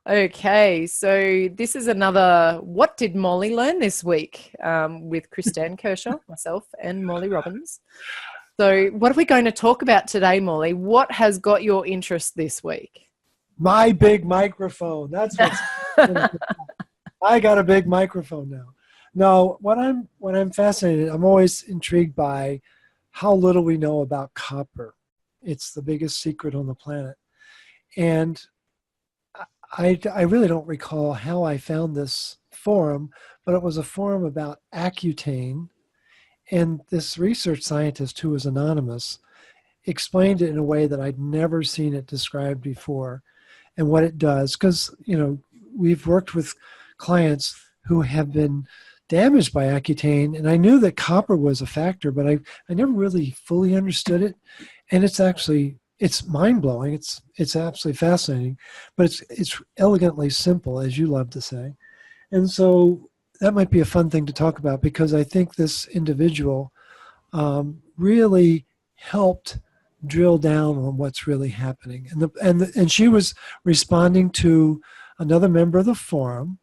Okay, so this is another What Did Morley Learn This Week with Kristan Kershaw, myself, and Morley Robbins. So, what are we going to talk about today, Morley? What has got your interest this week? My big microphone. That's what's. I got a big microphone now. No, what I'm fascinated, I'm always intrigued by how little we know about copper. It's the biggest secret on the planet. And I really don't recall how I found this forum, but it was a forum about Accutane. And this research scientist, who was anonymous, explained it in a way that I'd never seen it described before, and what it does. Because, we've worked with clients who have been damaged by Accutane, and I knew that copper was a factor, but I never really fully understood it. And it's mind-blowing. It's absolutely fascinating, but it's elegantly simple, as you love to say. And so that might be a fun thing to talk about, because I think this individual really helped drill down on what's really happening. And she was responding to another member of the forum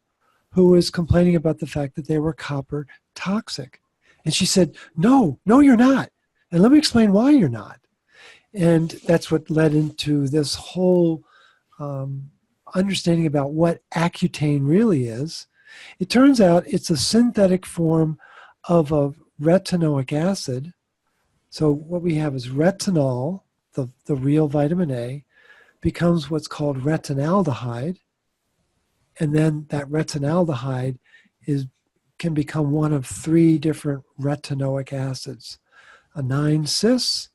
who was complaining about the fact that they were copper toxic. And she said, no, you're not. And let me explain why you're not. And that's what led into this whole understanding about what Accutane really is. It turns out it's a synthetic form of a retinoic acid. So what we have is retinol, the real vitamin A, becomes what's called retinaldehyde. And then that retinaldehyde can become one of three different retinoic acids: a 9-cis,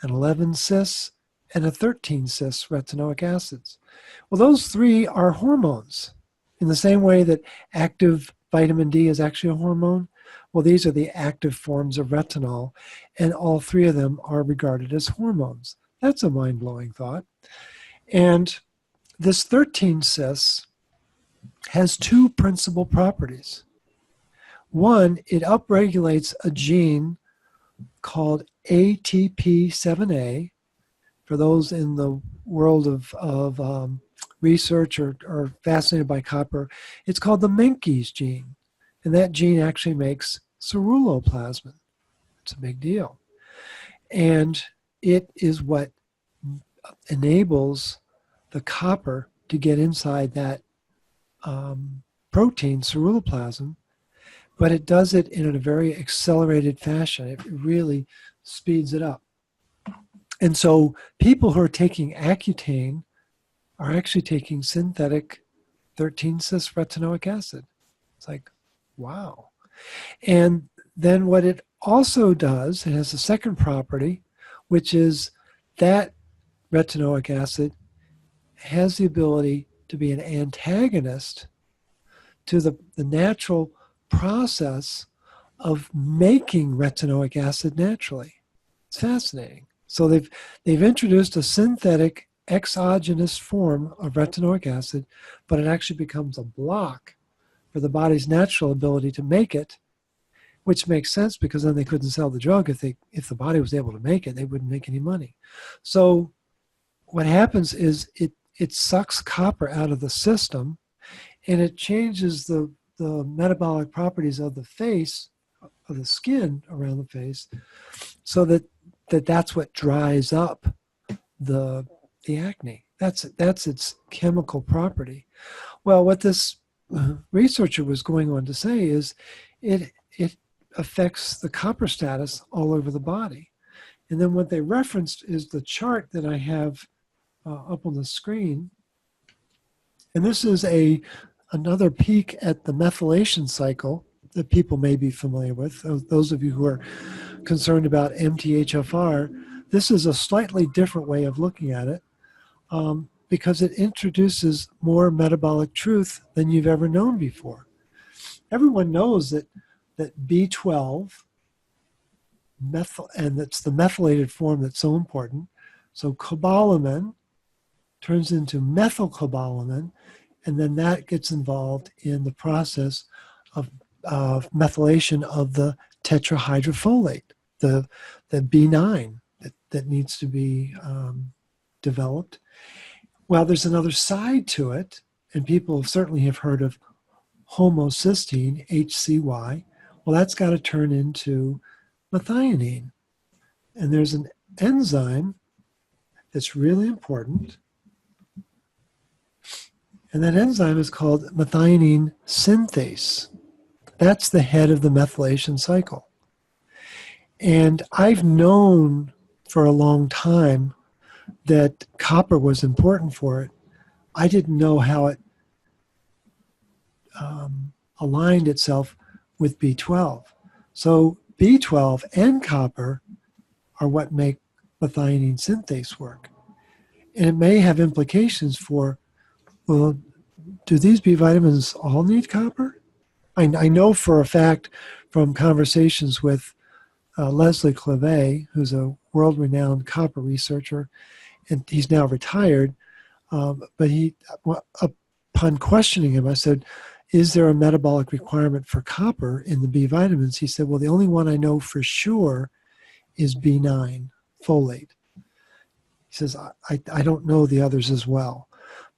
an 11-cis, and a 13-cis retinoic acids. Well, those three are hormones. In the same way that active vitamin D is actually a hormone, well, these are the active forms of retinol, and all three of them are regarded as hormones. That's a mind-blowing thought. And this 13-cis has two principal properties. One, it upregulates a gene called ATP7A. For those in the world of research or fascinated by copper, it's called the Menkes gene. And that gene actually makes ceruloplasmin. It's a big deal. And it is what enables the copper to get inside that protein, ceruloplasmin, but it does it in a very accelerated fashion. It really speeds it up. And so people who are taking Accutane are actually taking synthetic 13-cis retinoic acid. It's like, wow. And then what it also does, it has a second property, which is that retinoic acid has the ability to be an antagonist to the natural process of making retinoic acid naturally. It's fascinating. So they've introduced a synthetic exogenous form of retinoic acid, but it actually becomes a block for the body's natural ability to make it, which makes sense, because then they couldn't sell the drug. If the body was able to make it, they wouldn't make any money. So what happens is it sucks copper out of the system, and it changes the metabolic properties of the face, of the skin around the face, so that's what dries up the acne. That's its chemical property. Well, what this researcher was going on to say is it affects the copper status all over the body. And then what they referenced is the chart that I have up on the screen. And this is another peek at the methylation cycle that people may be familiar with. Those of you who are concerned about MTHFR, this is a slightly different way of looking at it, because it introduces more metabolic truth than you've ever known before. Everyone knows that B12, and it's the methylated form that's so important. So cobalamin turns into methylcobalamin, and then that gets involved in the process of methylation of the tetrahydrofolate, the B9 that needs to be developed. Well, there's another side to it, and people certainly have heard of homocysteine, HCY. Well, that's got to turn into methionine. And there's an enzyme that's really important. And that enzyme is called methionine synthase. That's the head of the methylation cycle. And I've known for a long time that copper was important for it. I didn't know how it aligned itself with B12. So B12 and copper are what make methionine synthase work. And it may have implications for, well, do these B vitamins all need copper? I know for a fact from conversations with Leslie Clavet, who's a world-renowned copper researcher, and he's now retired, but upon questioning him, I said, is there a metabolic requirement for copper in the B vitamins? He said, well, the only one I know for sure is B9, folate. He says, I don't know the others as well,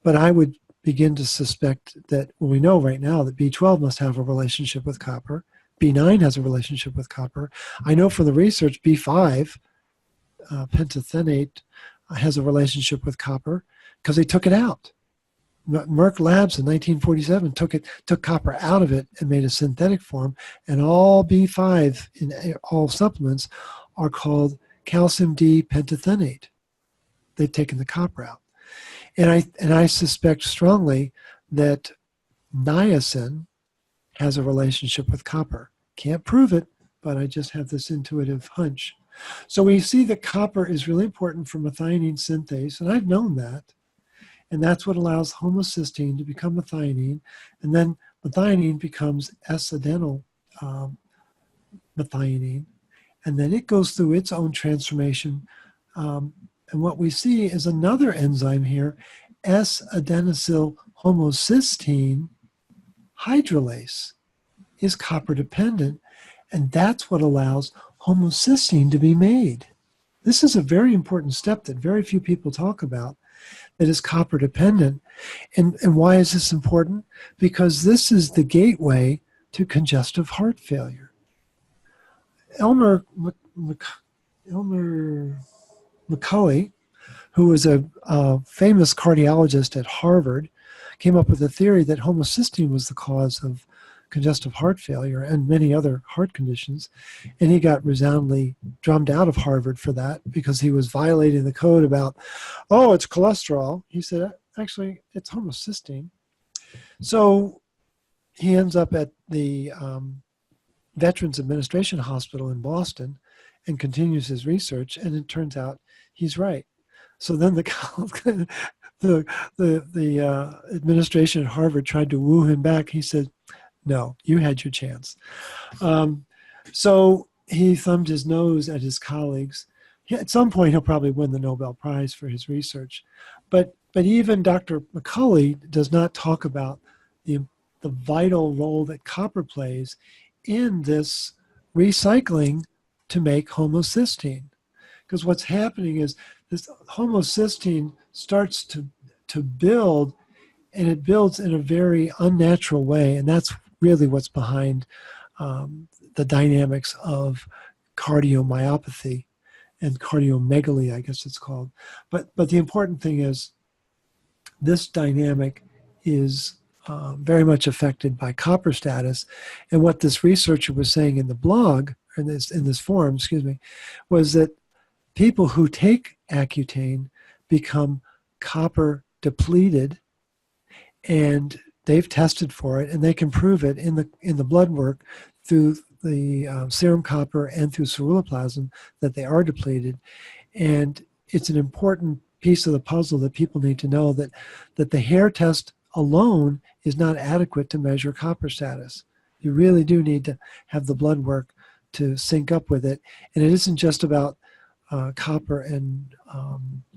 but I would begin to suspect that, well, we know right now that B12 must have a relationship with copper. B9 has a relationship with copper. I know from the research B5, pentothenate, has a relationship with copper because they took it out. Merck Labs in 1947 took copper out of it and made a synthetic form, and all B5 in all supplements are called calcium D pentothenate. They've taken the copper out. And I suspect strongly that niacin has a relationship with copper. Can't prove it, but I just have this intuitive hunch. So we see that copper is really important for methionine synthase, and I've known that. And that's what allows homocysteine to become methionine, and then methionine becomes S-adenyl methionine, and then it goes through its own transformation. And what we see is another enzyme here, S-adenosyl homocysteine hydrolase is copper dependent, and that's what allows homocysteine to be made. This is a very important step that very few people talk about, that is copper dependent. And why is this important? Because this is the gateway to congestive heart failure. Elmer McCulley, who was a famous cardiologist at Harvard, came up with a theory that homocysteine was the cause of congestive heart failure and many other heart conditions. And he got resoundingly drummed out of Harvard for that because he was violating the code about, oh, it's cholesterol. He said, actually, it's homocysteine. So he ends up at the Veterans Administration Hospital in Boston and continues his research, and it turns out he's right. So then the administration at Harvard tried to woo him back. He said, no, you had your chance. So he thumbed his nose at his colleagues. At some point, he'll probably win the Nobel Prize for his research. But even Dr. McCulley does not talk about the vital role that copper plays in this recycling to make homocysteine. Because what's happening is this homocysteine starts to build, and it builds in a very unnatural way, and that's really what's behind the dynamics of cardiomyopathy and cardiomegaly, I guess it's called. But the important thing is this dynamic is very much affected by copper status. And what this researcher was saying in the blog, in this forum, was that people who take Accutane become copper depleted, and they've tested for it, and they can prove it in the blood work through the serum copper and through ceruloplasmin that they are depleted. And it's an important piece of the puzzle that people need to know, that the hair test alone is not adequate to measure copper status. You really do need to have the blood work to sync up with it. And it isn't just about copper and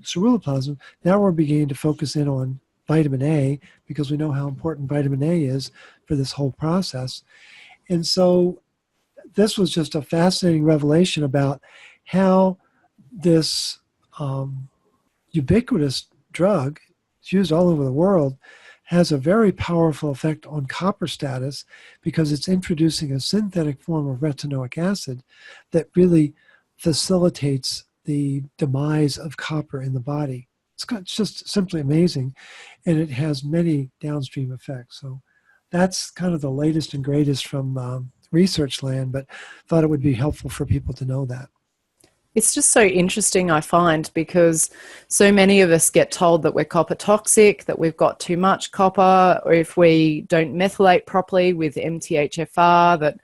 ceruloplasmin. Now we're beginning to focus in on vitamin A, because we know how important vitamin A is for this whole process. And so this was just a fascinating revelation about how this ubiquitous drug, it's used all over the world, has a very powerful effect on copper status because it's introducing a synthetic form of retinoic acid that really facilitates the demise of copper in the body. It's just simply amazing, and it has many downstream effects. So that's kind of the latest and greatest from research land, but thought it would be helpful for people to know that. It's just so interesting, I find, because so many of us get told that we're copper toxic, that we've got too much copper, or if we don't methylate properly with MTHFR, that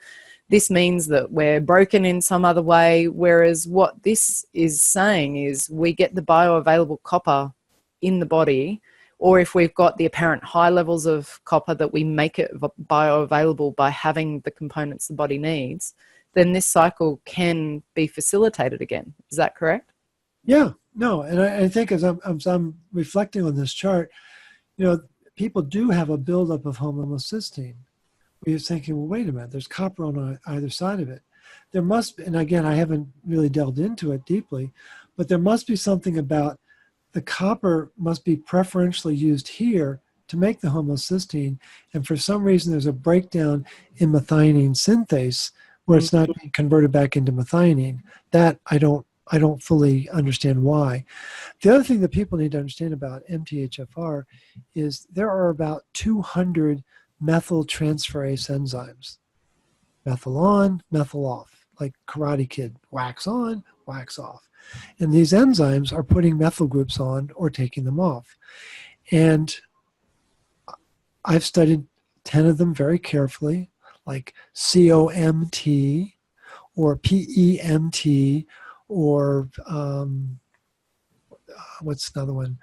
this means that we're broken in some other way. Whereas what this is saying is we get the bioavailable copper in the body, or if we've got the apparent high levels of copper, that we make it bioavailable by having the components the body needs, then this cycle can be facilitated again. Is that correct? Yeah, no, and I think as I'm reflecting on this chart, people do have a buildup of homocysteine. You're thinking, well, wait a minute, there's copper on either side of it. There must be, and again, I haven't really delved into it deeply, but there must be something about the copper must be preferentially used here to make the homocysteine, and for some reason there's a breakdown in methionine synthase where it's not being converted back into methionine. That I don't fully understand why. The other thing that people need to understand about MTHFR is there are about 200 methyltransferase enzymes. Methyl on, methyl off, like Karate Kid, wax on, wax off. And these enzymes are putting methyl groups on or taking them off. And I've studied 10 of them very carefully, like COMT or PEMT or what's another one?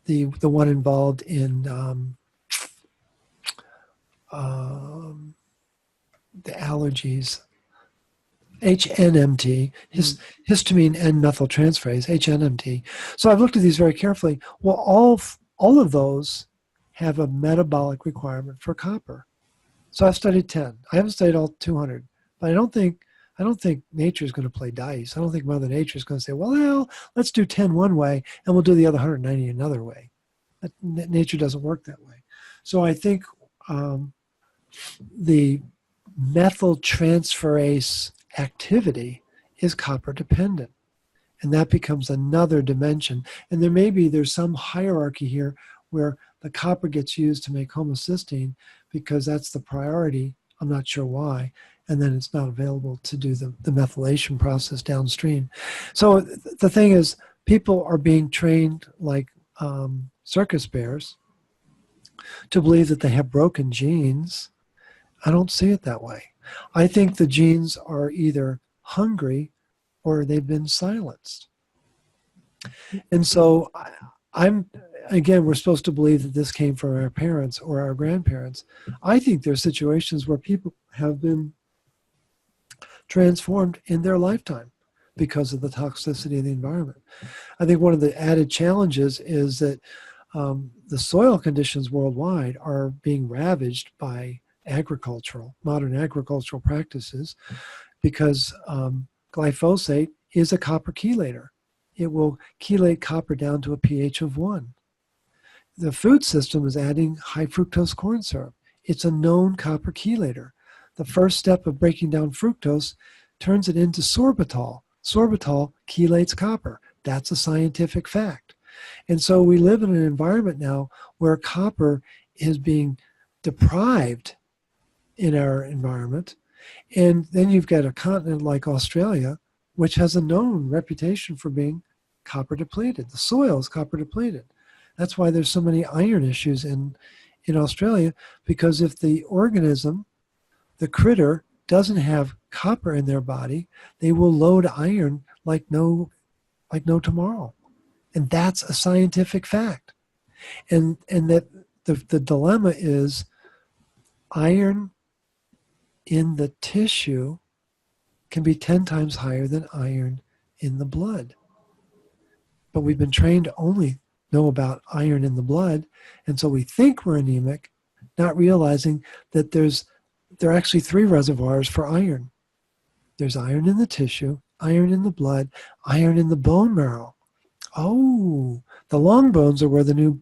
The one involved in the allergies, HNMT, histamine N-methyltransferase, HNMT. So I've looked at these very carefully. Well, all of those have a metabolic requirement for copper. So I've studied 10. I haven't studied all 200, but I don't think nature is going to play dice. I don't think Mother Nature is going to say, well, let's do 10 one way and we'll do the other 190 another way. Nature doesn't work that way. So I think the methyltransferase activity is copper dependent, and that becomes another dimension. And there's some hierarchy here where the copper gets used to make homocysteine because that's the priority. I'm not sure why. And then it's not available to do the methylation process downstream. So the thing is, people are being trained like circus bears to believe that they have broken genes. I don't see it that way. I think the genes are either hungry or they've been silenced. And so we're supposed to believe that this came from our parents or our grandparents. I think there are situations where people have been transformed in their lifetime because of the toxicity of the environment. I think one of the added challenges is that the soil conditions worldwide are being ravaged by modern agricultural practices because glyphosate is a copper chelator. It will chelate copper down to a pH of 1. The food system is adding high fructose corn syrup. It's a known copper chelator. The first step of breaking down fructose turns it into sorbitol. Sorbitol chelates copper. That's a scientific fact. And so we live in an environment now where copper is being deprived in our environment. And then you've got a continent like Australia, which has a known reputation for being copper depleted. The soil is copper depleted. That's why there's so many iron issues in Australia, because if the organism, the critter, doesn't have copper in their body, they will load iron like no tomorrow. And that's a scientific fact. And that the dilemma is iron in the tissue can be 10 times higher than iron in the blood. But we've been trained to only know about iron in the blood, and so we think we're anemic, not realizing that there are actually 3 reservoirs for iron. There's iron in the tissue, iron in the blood, iron in the bone marrow. Oh, the long bones are where the new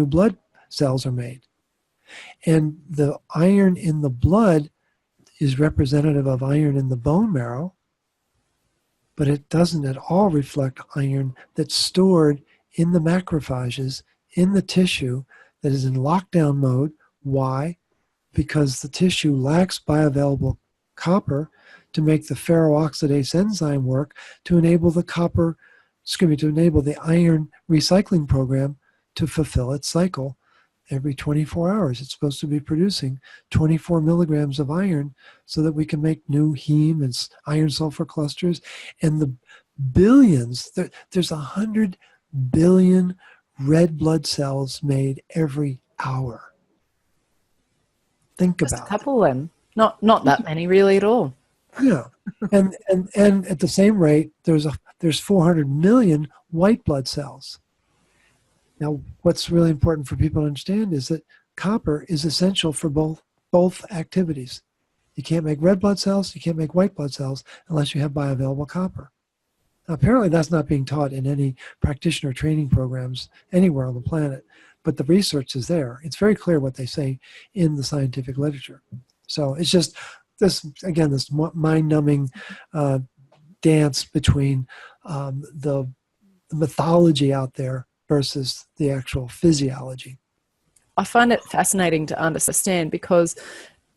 blood cells are made. And the iron in the blood is representative of iron in the bone marrow, but it doesn't at all reflect iron that's stored in the macrophages, in the tissue that is in lockdown mode. Why? Because the tissue lacks bioavailable copper to make the ferrooxidase enzyme work to enable the to enable the iron recycling program to fulfill its cycle. Every 24 hours, it's supposed to be producing 24 milligrams of iron so that we can make new heme and iron sulfur clusters. And the billions, there's 100 billion red blood cells made every hour. Think Just about a couple then. Not that many really at all. Yeah, and at the same rate, there's 400 million white blood cells. Now, what's really important for people to understand is that copper is essential for both activities. You can't make red blood cells, you can't make white blood cells unless you have bioavailable copper. Now, apparently, that's not being taught in any practitioner training programs anywhere on the planet, but the research is there. It's very clear what they say in the scientific literature. So it's just this mind-numbing dance between the mythology out there versus the actual physiology. I find it fascinating to understand, because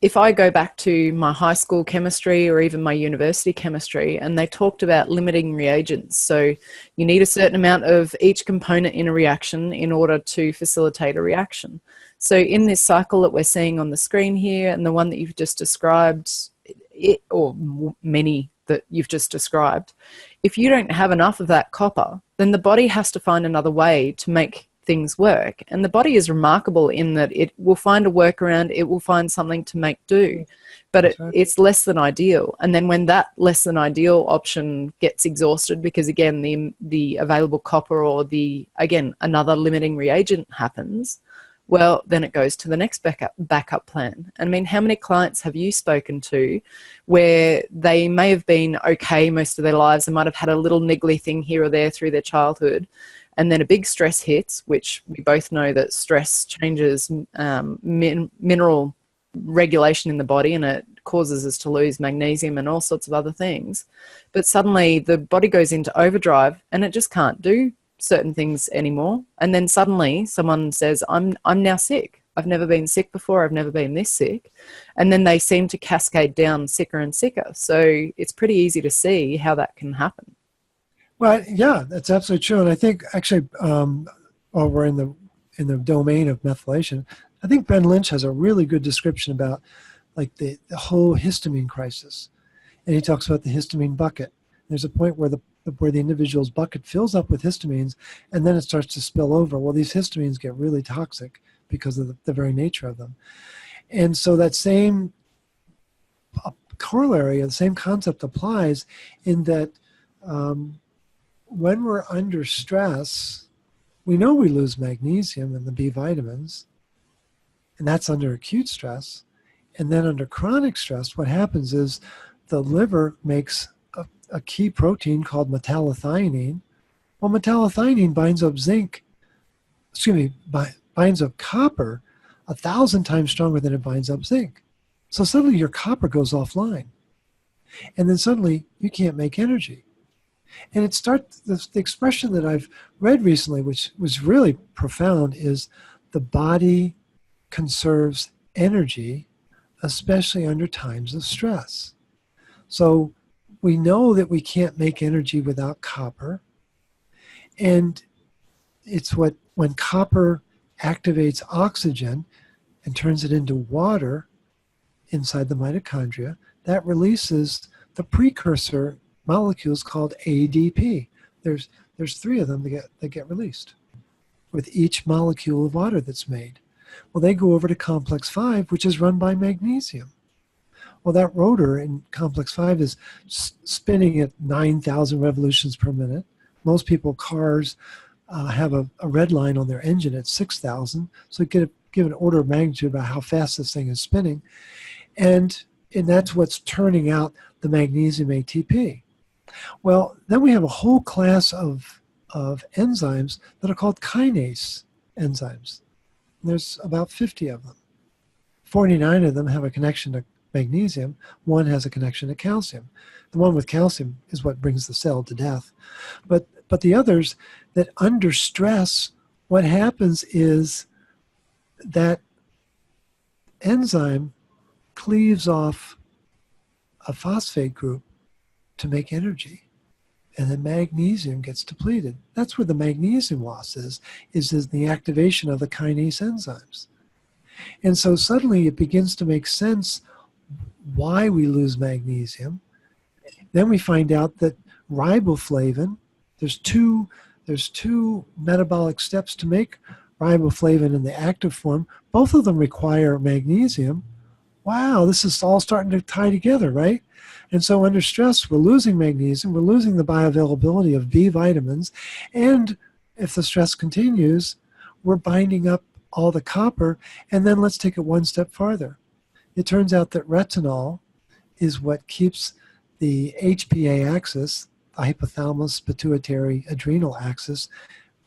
if I go back to my high school chemistry or even my university chemistry, and they talked about limiting reagents. So you need a certain amount of each component in a reaction in order to facilitate a reaction. So in this cycle that we're seeing on the screen here, and the one that you've just described, or many that you've just described, if you don't have enough of that copper, then the body has to find another way to make things work. And the body is remarkable in that it will find a workaround, it will find something to make do, but it's less than ideal. And then when that less than ideal option gets exhausted, because again, the available copper or another limiting reagent happens, well, then it goes to the next backup plan. I mean, how many clients have you spoken to where they may have been okay most of their lives, they might have had a little niggly thing here or there through their childhood, and then a big stress hits, which we both know that stress changes mineral regulation in the body, and it causes us to lose magnesium and all sorts of other things. But suddenly the body goes into overdrive and it just can't do certain things anymore. And then suddenly someone says, I'm now sick. I've never been sick before. I've never been this sick. And then they seem to cascade down sicker and sicker. So it's pretty easy to see how that can happen. Well, yeah, that's absolutely true. And I think actually, while we're in the domain of methylation, I think Ben Lynch has a really good description about like the whole histamine crisis. And he talks about the histamine bucket. There's a point where the individual's bucket fills up with histamines, and then it starts to spill over. Well, these histamines get really toxic because of the very nature of them. And so that same corollary, the same concept applies in that when we're under stress, we know we lose magnesium and the B vitamins, and that's under acute stress. And then under chronic stress, what happens is the liver makes a key protein called metallothionein. Well, metallothionein binds up binds up copper 1,000 times stronger than it binds up zinc. So suddenly your copper goes offline. And then suddenly you can't make energy. And the expression that I've read recently, which was really profound, is the body conserves energy, especially under times of stress. So we know that we can't make energy without copper. And it's when copper activates oxygen and turns it into water inside the mitochondria, that releases the precursor molecules called ADP. There's 3 of them that get released with each molecule of water that's made. Well, they go over to complex 5, which is run by magnesium. Well, that rotor in complex 5 is spinning at 9,000 revolutions per minute. Most people, cars, have a red line on their engine at 6,000. So give an order of magnitude about how fast this thing is spinning. And that's what's turning out the magnesium ATP. Well, then we have a whole class of enzymes that are called kinase enzymes. There's about 50 of them. 49 of them have a connection to magnesium. One has a connection to calcium. The one with calcium is what brings the cell to death. But the others, that under stress, what happens is that enzyme cleaves off a phosphate group to make energy, and the magnesium gets depleted. That's where the magnesium loss is the activation of the kinase enzymes. And so suddenly it begins to make sense why we lose magnesium. Then we find out that riboflavin, there's two metabolic steps to make riboflavin in the active form. Both of them require magnesium. Wow, this is all starting to tie together, right? And so under stress, we're losing magnesium, we're losing the bioavailability of B vitamins, and if the stress continues, we're binding up all the copper. And then let's take it one step farther. It turns out that retinol is what keeps the HPA axis, the hypothalamus pituitary adrenal axis,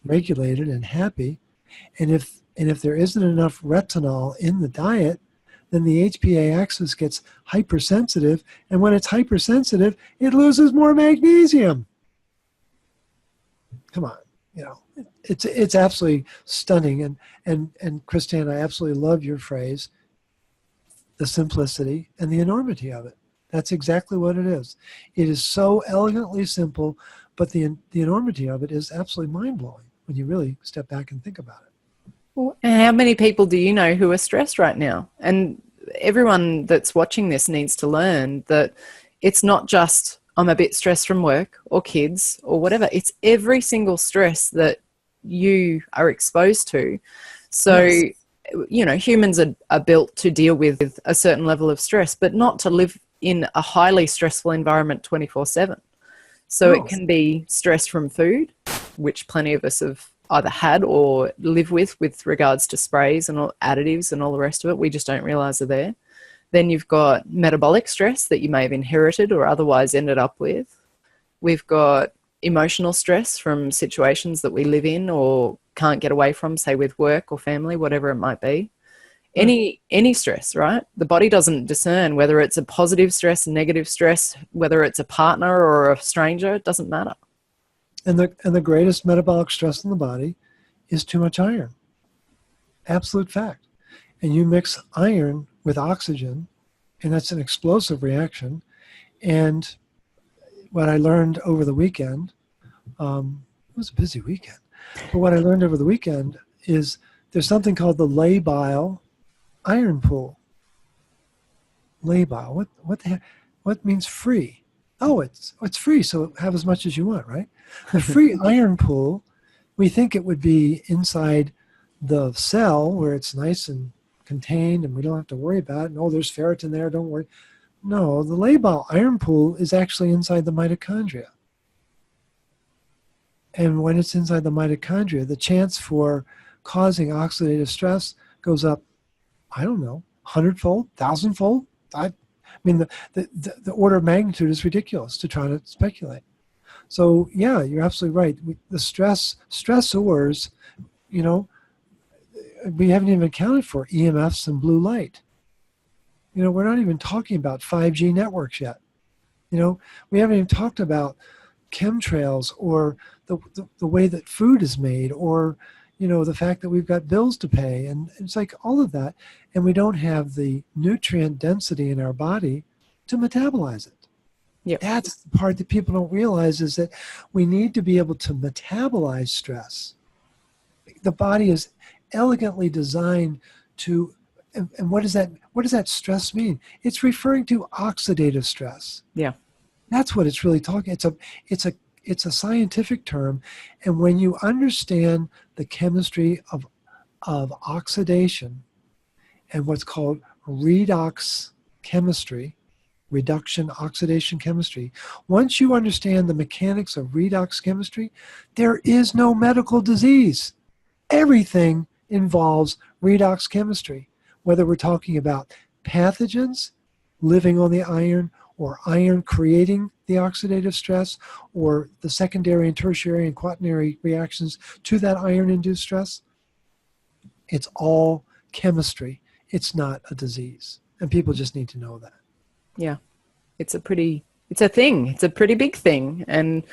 regulated and happy. And if there isn't enough retinol in the diet, then the HPA axis gets hypersensitive, and when it's hypersensitive, it loses more magnesium. Come on, it's absolutely stunning. And Kristan, I absolutely love your phrase, the simplicity and the enormity of it. That's exactly what it is. It is so elegantly simple, but the enormity of it is absolutely mind-blowing when you really step back and think about it. Well, and how many people do you know who are stressed right now? And everyone that's watching this needs to learn that it's not just, I'm a bit stressed from work or kids or whatever. It's every single stress that you are exposed to. So, yes, humans are built to deal with a certain level of stress, but not to live in a highly stressful environment 24/7. So It can be stress from food, which plenty of us have either had or live with regards to sprays and all additives and all the rest of it. We just don't realize are there. Then you've got metabolic stress that you may have inherited or otherwise ended up with. We've got emotional stress from situations that we live in or can't get away from, say with work or family, whatever it might be. Any stress, right? The body doesn't discern whether it's a positive stress, negative stress, whether it's a partner or a stranger, it doesn't matter. And the greatest metabolic stress in the body is too much iron. Absolute fact. And you mix iron with oxygen, and that's an explosive reaction. And what I learned over the weekend, it was a busy weekend, but what I learned over the weekend is there's something called the labile iron pool. Labile, what the heck? What means free? Oh, it's free, so have as much as you want, right? The free iron pool, we think it would be inside the cell where it's nice and contained and we don't have to worry about it. No, there's ferritin there, don't worry. No, the labile iron pool is actually inside the mitochondria. And when it's inside the mitochondria, the chance for causing oxidative stress goes up, I don't know, 100-fold, 1,000-fold. I mean, the order of magnitude is ridiculous to try to speculate. So, yeah, you're absolutely right. The stressors, we haven't even accounted for EMFs and blue light. We're not even talking about 5G networks yet. We haven't even talked about chemtrails or the way that food is made or, the fact that we've got bills to pay. And it's like all of that. And we don't have the nutrient density in our body to metabolize it. Yep. That's the part that people don't realize is that we need to be able to metabolize stress. The body is elegantly designed to, and what does that stress mean? It's referring to oxidative stress. Yeah. That's what it's really talking. It's a scientific term, and when you understand the chemistry of oxidation and what's called redox chemistry, reduction oxidation chemistry, once you understand the mechanics of redox chemistry, there is no medical disease. Everything involves redox chemistry, whether we're talking about pathogens living on the iron or iron creating the oxidative stress or the secondary and tertiary and quaternary reactions to that iron-induced stress. It's all chemistry. It's not a disease. And people just need to know that. Yeah. It's a thing. It's a pretty big thing. And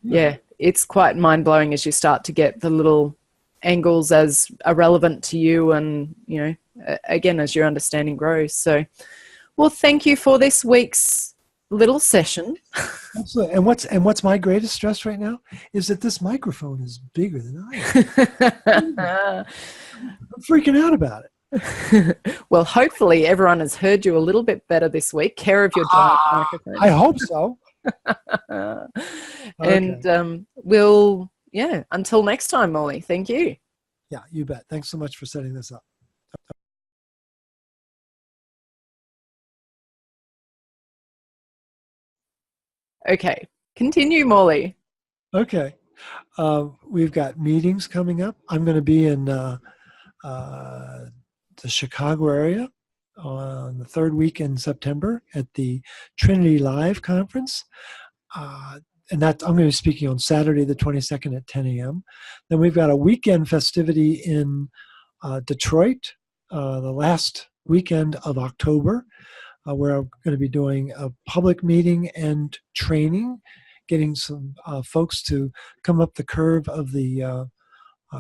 yeah, it's quite mind-blowing as you start to get the little angles as are relevant to you, and, you know, again, as your understanding grows. So, well, thank you for this week's little session. Absolutely. And what's my greatest stress right now is that this microphone is bigger than I am. I'm freaking out about it. Well, hopefully everyone has heard you a little bit better this week. Care of your giant microphone. I hope so. And we'll, until next time, Morley, thank you. Yeah, you bet. Thanks so much for setting this up. Okay, continue, Morley. Okay. We've got meetings coming up. I'm going to be in the Chicago area on the third week in September at the Trinity Live conference. And that I'm going to be speaking on Saturday the 22nd at 10 a.m. Then we've got a weekend festivity in Detroit the last weekend of October, where I'm going to be doing a public meeting and training, getting some folks to come up the curve of the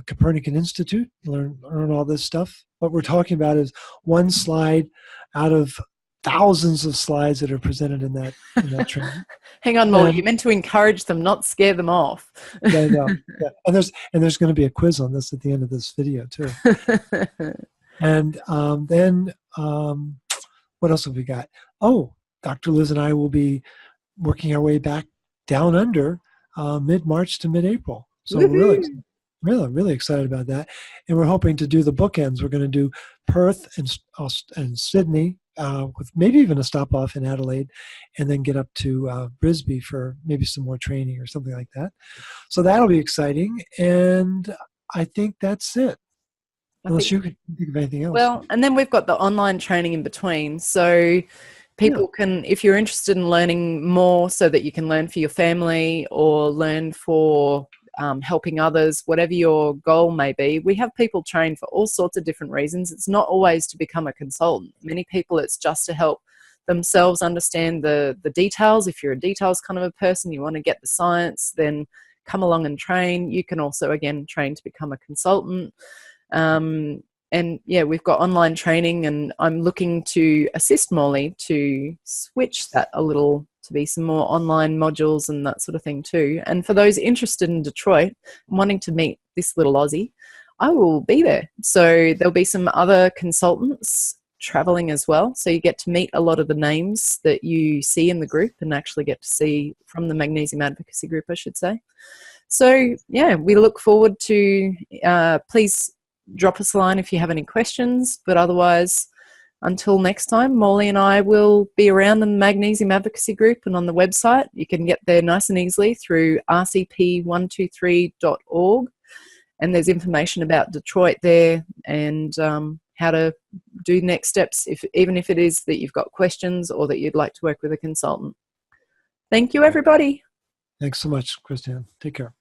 Copernican Institute, learn all this stuff. What we're talking about is one slide out of thousands of slides that are presented in that training. Hang on, Morley. You meant to encourage them, not scare them off. Yeah, no, yeah. And there's going to be a quiz on this at the end of this video too. And then what else have we got? Oh, Dr. Liz and I will be working our way back down under mid-March to mid-April. So we're really excited about that. And we're hoping to do the bookends. We're going to do Perth and Sydney, with maybe even a stop off in Adelaide, and then get up to Brisbane for maybe some more training or something like that. So that'll be exciting. And I think that's it. Unless you could think of anything else. Well, and then we've got the online training in between. So people can, if you're interested in learning more so that you can learn for your family or learn for helping others, whatever your goal may be, we have people trained for all sorts of different reasons. It's not always to become a consultant. Many people, it's just to help themselves understand the details. If you're a details kind of a person, you want to get the science, then come along and train. You can also, again, train to become a consultant. And yeah, we've got online training, and I'm looking to assist Morley to switch that a little to be some more online modules and that sort of thing too. And for those interested in Detroit, wanting to meet this little Aussie, I will be there. So there'll be some other consultants traveling as well. So you get to meet a lot of the names that you see in the group and actually get to see from the Magnesium Advocacy Group, I should say. So yeah, we look forward to, please drop us a line if you have any questions, but otherwise, until next time, Morley and I will be around in the Magnesium Advocacy Group and on the website. You can get there nice and easily through rcp123.org, and there's information about Detroit there and how to do next steps, even if it is that you've got questions or that you'd like to work with a consultant. Thank you, everybody. Thanks so much, Kristan. Take care.